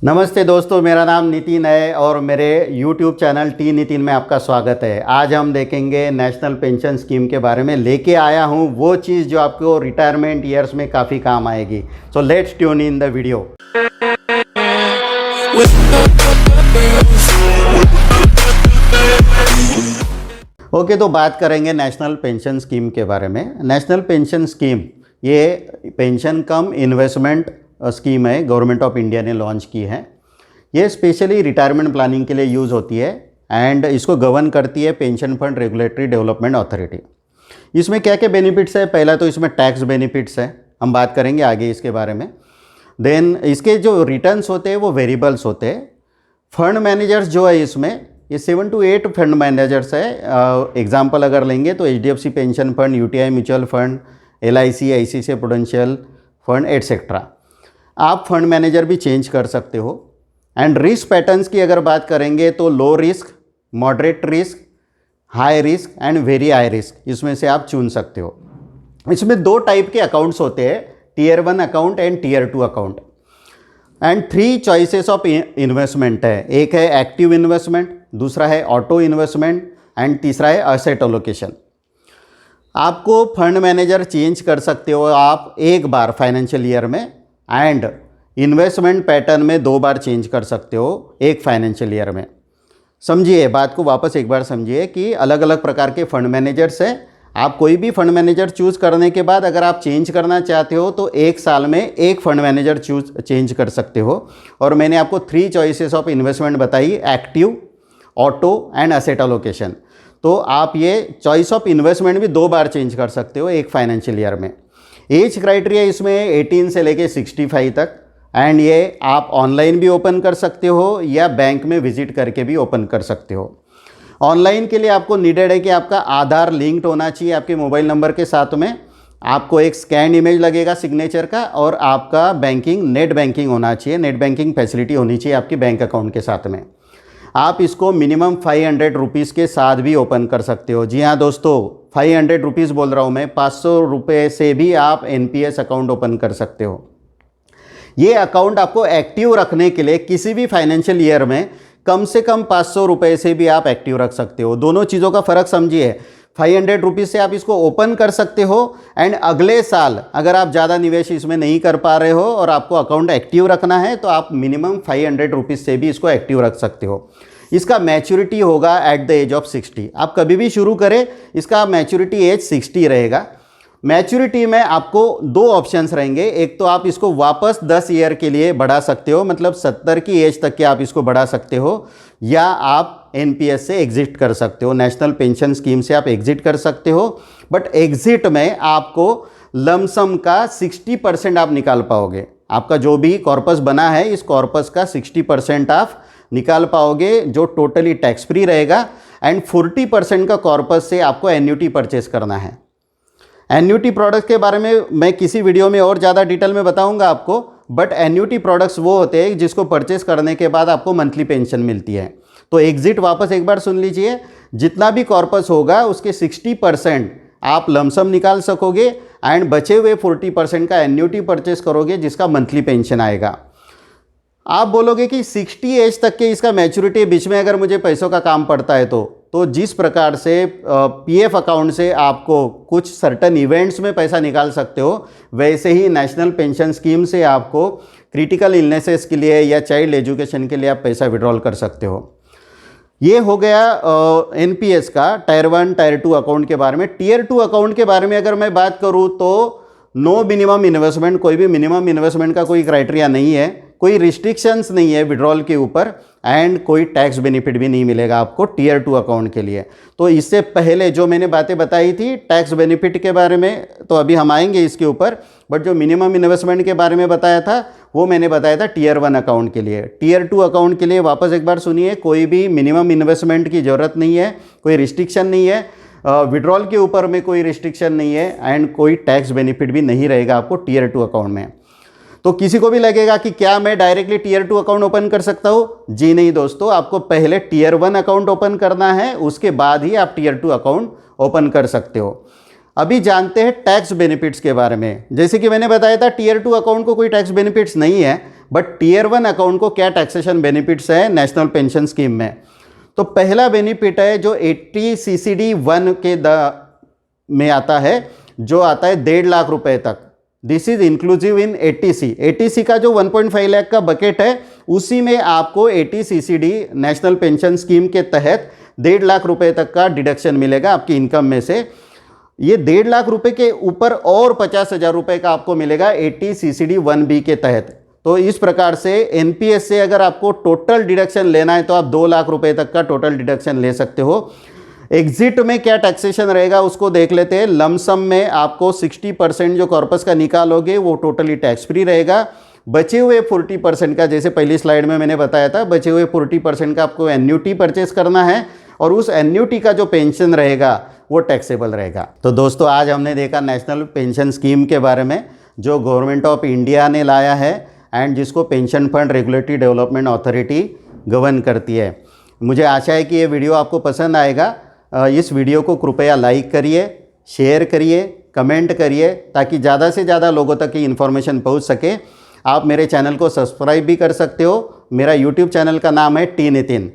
नमस्ते दोस्तों, मेरा नाम नितिन है और मेरे YouTube चैनल टी नितिन में आपका स्वागत है। आज हम देखेंगे नेशनल पेंशन स्कीम के बारे में। लेके आया हूँ वो चीज़ जो आपको रिटायरमेंट ईयर्स में काफ़ी काम आएगी। So let's tune in the video. Okay, तो बात करेंगे नेशनल पेंशन स्कीम के बारे में। नेशनल पेंशन स्कीम ये पेंशन कम इन्वेस्टमेंट स्कीम है, गवर्नमेंट ऑफ इंडिया ने लॉन्च की है। ये स्पेशली रिटायरमेंट प्लानिंग के लिए यूज़ होती है एंड इसको गवर्न करती है pension fund regulatory development authority. इसमें क्या क्या बेनिफिट्स है? पहला तो इसमें टैक्स बेनिफिट्स है, हम बात करेंगे आगे इसके बारे में। देन इसके जो रिटर्न्स होते हैं वो वेरिएबल्स होते हैं। फंड मैनेजर्स जो है इसमें ये 7 to 8 फंड मैनेजर्स है। एग्जाम्पल अगर लेंगे तो HDFC pension fund, UTI mutual fund, LIC, ICICI prudential fund etcetera. आप फंड मैनेजर भी चेंज कर सकते हो। एंड रिस्क पैटर्न्स की अगर बात करेंगे तो low risk, moderate risk, high risk and very high risk, इसमें से आप चुन सकते हो। इसमें दो टाइप के अकाउंट्स होते हैं, Tier 1 account and Tier 2 account. And 3 choices of investment है। एक है एक्टिव इन्वेस्टमेंट, दूसरा है ऑटो इन्वेस्टमेंट एंड तीसरा है असेट एलोकेशन। आपको फंड मैनेजर चेंज कर सकते हो आप एक बार फाइनेंशियल ईयर में, एंड इन्वेस्टमेंट पैटर्न में 2 बार चेंज कर सकते हो एक फाइनेंशियल ईयर में। समझिए, बात को वापस एक बार समझिए कि अलग अलग प्रकार के फंड मैनेजर्स हैं। आप कोई भी फंड मैनेजर चूज़ करने के बाद अगर आप चेंज करना चाहते हो तो एक साल में एक फंड मैनेजर चेंज कर सकते हो। और मैंने आपको 3 चॉइसेस ऑफ इन्वेस्टमेंट बताई, active, auto and asset allocation. तो आप ये चॉइस ऑफ इन्वेस्टमेंट भी 2 बार चेंज कर सकते हो एक फाइनेंशियल ईयर में। एज क्राइटेरिया इसमें 18 से लेके 65 तक, एंड ये आप ऑनलाइन भी ओपन कर सकते हो या बैंक में विजिट करके भी ओपन कर सकते हो। ऑनलाइन के लिए आपको नीडेड है कि आपका आधार लिंक्ड होना चाहिए आपके मोबाइल नंबर के साथ में। आपको एक स्कैन इमेज लगेगा सिग्नेचर का, और आपका बैंकिंग नेट बैंकिंग होना चाहिए, नेट बैंकिंग फैसिलिटी होनी चाहिए आपके बैंक अकाउंट के साथ में। आप इसको मिनिमम 500 रुपीज़ के साथ भी ओपन कर सकते हो। जी हाँ दोस्तों, 500 रुपीज़ बोल रहा हूँ मैं, 500 रुपये से भी आप NPS अकाउंट ओपन कर सकते हो। ये अकाउंट आपको एक्टिव रखने के लिए किसी भी फाइनेंशियल ईयर में कम से कम 500 रुपये से भी आप एक्टिव रख सकते हो। दोनों चीज़ों का फ़र्क समझिए। 500 रुपीज़ से आप इसको ओपन कर सकते हो, एंड अगले साल अगर आप ज़्यादा निवेश इसमें नहीं कर पा रहे हो और आपको अकाउंट एक्टिव रखना है तो आप मिनिमम 500 रुपीज़ से भी इसको एक्टिव रख सकते हो। इसका मैच्योरिटी होगा एट द एज ऑफ 60। आप कभी भी शुरू करें, इसका मैच्योरिटी एज 60 रहेगा। मैच्योरिटी में आपको 2 ऑप्शंस रहेंगे। एक तो आप इसको वापस 10 ईयर के लिए बढ़ा सकते हो, मतलब 70 की एज तक के आप इसको बढ़ा सकते हो, या आप NPS से एग्जिट कर सकते हो, नेशनल पेंशन स्कीम से आप एग्जिट कर सकते हो। बट एग्जिट में आपको लमसम का 60% आप निकाल पाओगे। आपका जो भी कॉर्पस बना है, इस कॉर्पस का 60% आप निकाल पाओगे, जो टोटली टैक्स फ्री रहेगा। एंड 40% का कॉर्पस से आपको एन्युटी परचेस करना है। एन्युटी प्रोडक्ट्स के बारे में मैं किसी वीडियो में और ज़्यादा डिटेल में बताऊंगा आपको। बट एन्युटी प्रोडक्ट्स वो होते हैं जिसको परचेस करने के बाद आपको मंथली पेंशन मिलती है। तो एग्जिट वापस एक बार सुन लीजिए, जितना भी कॉर्पस होगा उसके 60% आप लमसम निकाल सकोगे, एंड बचे हुए 40% का एन्युटी परचेस करोगे जिसका मंथली पेंशन आएगा। आप बोलोगे कि 60 एज तक के इसका मैच्योरिटी, बीच में अगर मुझे पैसों का काम पड़ता है तो जिस प्रकार से PF अकाउंट से आपको कुछ सर्टन इवेंट्स में पैसा निकाल सकते हो, वैसे ही नेशनल पेंशन स्कीम से आपको क्रिटिकल इलनेसेस के लिए या चाइल्ड एजुकेशन के लिए आप पैसा विड्रॉल कर सकते हो। ये हो गया NPS का Tier 1 Tier 2 अकाउंट के बारे में। Tier 2 अकाउंट के बारे में अगर मैं बात करूँ तो नो मिनिमम इन्वेस्टमेंट, कोई भी मिनिमम इन्वेस्टमेंट का कोई क्राइटेरिया नहीं है, कोई रिस्ट्रिक्शंस नहीं है विड्रॉल के ऊपर, एंड कोई टैक्स बेनिफिट भी नहीं मिलेगा आपको Tier 2 अकाउंट के लिए। तो इससे पहले जो मैंने बातें बताई थी टैक्स बेनिफिट के बारे में, तो अभी हम आएंगे इसके ऊपर। बट जो मिनिमम इन्वेस्टमेंट के बारे में बताया था वो मैंने बताया था Tier 1 अकाउंट के लिए। Tier 2 अकाउंट के लिए वापस एक बार सुनिए, कोई भी मिनिमम इन्वेस्टमेंट की ज़रूरत नहीं है, कोई रिस्ट्रिक्शन नहीं है, विड्रॉल के ऊपर में कोई रिस्ट्रिक्शन नहीं है, एंड कोई टैक्स बेनिफिट भी नहीं रहेगा आपको Tier 2 अकाउंट में। तो किसी को भी लगेगा कि क्या मैं डायरेक्टली Tier 2 अकाउंट ओपन कर सकता हूँ? जी नहीं दोस्तों, आपको पहले Tier 1 अकाउंट ओपन करना है, उसके बाद ही आप Tier 2 अकाउंट ओपन कर सकते हो। अभी जानते हैं टैक्स बेनिफिट्स के बारे में। जैसे कि मैंने बताया था Tier 2 अकाउंट को कोई टैक्स बेनिफिट्स नहीं है, बट टीयर 1 अकाउंट को क्या टैक्सेशन बेनिफिट्स है नेशनल पेंशन स्कीम में। तो पहला बेनिफिट है जो 80 CCD 1 के में आता है, जो आता है 1.5 लाख रुपए तक। This is inclusive in 80C। 80C का जो 1.5 लाख का बकेट है उसी में आपको 80 CCD नेशनल पेंशन स्कीम के तहत 1.5 लाख रुपए तक का डिडक्शन मिलेगा आपकी इनकम में से। ये 1.5 लाख रुपए के ऊपर और 50,000 रुपए का आपको मिलेगा 80 CCD 1B के तहत। तो इस प्रकार से NPS से अगर आपको टोटल डिडक्शन लेना है तो आप 2 लाख रुपए तक का टोटल डिडक्शन ले सकते हो। एग्जिट में क्या टैक्सेशन रहेगा उसको देख लेते हैं। लमसम में आपको 60% जो कॉर्पस का निकालोगे वो टोटली टैक्स फ्री रहेगा। बचे हुए 40% का, जैसे पहली स्लाइड में मैंने बताया था, बचे हुए 40% का आपको एन्यूटी परचेस करना है और उस एन्यूटी का जो पेंशन रहेगा वो टैक्सेबल रहेगा। तो दोस्तों आज हमने देखा नेशनल पेंशन स्कीम के बारे में जो गवर्नमेंट ऑफ इंडिया ने लाया है एंड जिसको pension fund regulatory development authority govern करती है। मुझे आशा है कि ये वीडियो आपको पसंद आएगा। इस वीडियो को कृपया लाइक करिए, शेयर करिए, कमेंट करिए ताकि ज़्यादा से ज़्यादा लोगों तक की इन्फॉर्मेशन पहुंच सके। आप मेरे चैनल को सब्सक्राइब भी कर सकते हो। मेरा यूट्यूब चैनल का नाम है टी नितिन।